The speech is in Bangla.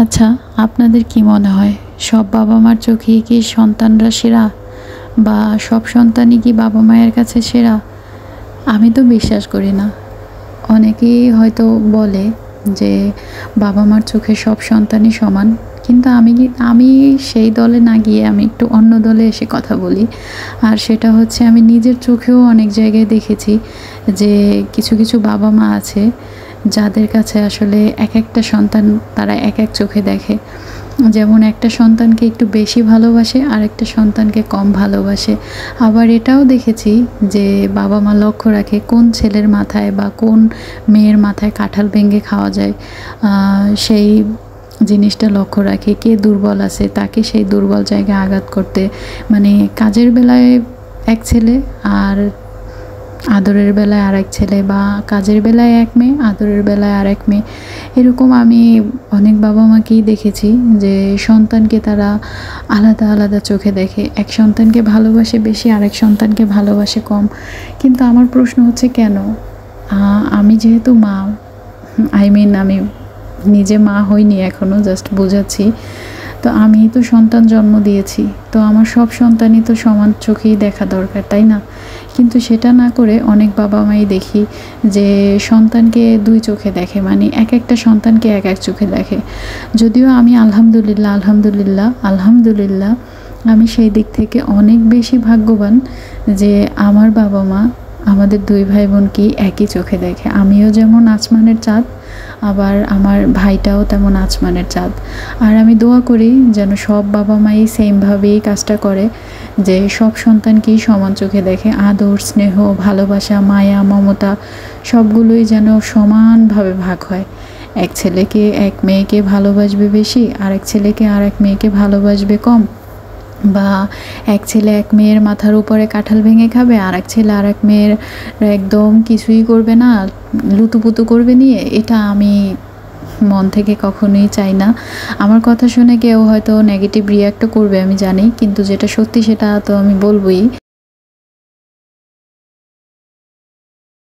আচ্ছা, আপনাদের কি মনে হয় সব বাবা মার চোখেই কি সন্তানরা সেরা, বা সব সন্তানই কি বাবা মায়ের কাছে সেরা? আমি তো বিশ্বাস করি না। অনেকেই হয়তো বলে যে বাবা মার চোখে সব সন্তানই সমান, কিন্তু আমি সেই দলে না গিয়ে আমি একটু অন্য দলে এসে কথা বলি। আর সেটা হচ্ছে, আমি নিজের চোখেও অনেক জায়গায় দেখেছি যে কিছু কিছু বাবা মা আছে যাদের কাছে আসলে এক একটা সন্তান তারা এক এক চোখে দেখে। যেমন একটা সন্তানকে একটু বেশি ভালোবাসে, আর একটা সন্তানকে কম ভালোবাসে। আবার এটাও দেখেছি যে বাবা মা লক্ষ্য রাখে কোন ছেলের মাথায় বা কোন মেয়ের মাথায় কাঁঠাল ভেঙে খাওয়া যায়, সেই জিনিসটা লক্ষ্য রাখে। কে দুর্বল আছে তাকে সেই দুর্বল জায়গায় আঘাত করতে, মানে কাজের বেলায় এক ছেলে আর আদরের বেলায় আরেক ছেলে, বা কাজের বেলায় এক মেয়ে আদরের বেলায় আরেক মেয়ে। এরকম আমি অনেক বাবা মাকেই দেখেছি যে সন্তানকে তারা আলাদা আলাদা চোখে দেখে। এক সন্তানকে ভালোবাসে বেশি, আরেক সন্তানকে ভালোবাসে কম। কিন্তু আমার প্রশ্ন হচ্ছে কেন? আমি যেহেতু মা, আমি নিজে মা হইনি এখনও, জাস্ট বোঝাচ্ছি। তো আমি তো সন্তান জন্ম দিয়েছি, তো আমার সব সন্তানই তো সমান চোখেই দেখা দরকার, তাই না? কিন্তু সেটা না করে অনেক বাবা মাই দেখি যে সন্তানকে দুই চোখে দেখে, মানে এক একটা সন্তানকে এক এক চোখে দেখে। যদিও আমি আলহামদুলিল্লাহ আমি সেই দিক থেকে অনেক বেশি ভাগ্যবান যে আমার বাবা মা আমাদের দুই ভাই বোনকে একই চোখে দেখে। আমিও যেমন আসমানের চাঁদ, আবার আমার ভাইটাও তেমন আসমানের চাঁদ। আর আমি দোয়া করি যেন সব বাবা মাই সেমভাবেই কাজটা করে, যে সব সন্তানকেই সমান চোখে দেখে। আদর, স্নেহ, ভালোবাসা, মায়া, মমতা সবগুলোই যেন সমানভাবে ভাগ হয়। এক ছেলেকে এক মেয়েকে ভালোবাসবে বেশি, আরেক ছেলেকে আরেক মেয়েকে ভালোবাসবে কম। বা এক ছেলে এক মেয়ের মাথার উপরে কাঁঠাল ভেঙে খাবে, আর এক ছেলে আর এক মেয়ের একদম কিছুই করবে না, লুতুপুতু করবে নিয়ে। এটা আমি মন থেকে কখনোই চাই না। আমার কথা শুনে কেউ হয়তো নেগেটিভ রিয়াক্টও করবে আমি জানি, কিন্তু যেটা সত্যি সেটা তো আমি বলবই।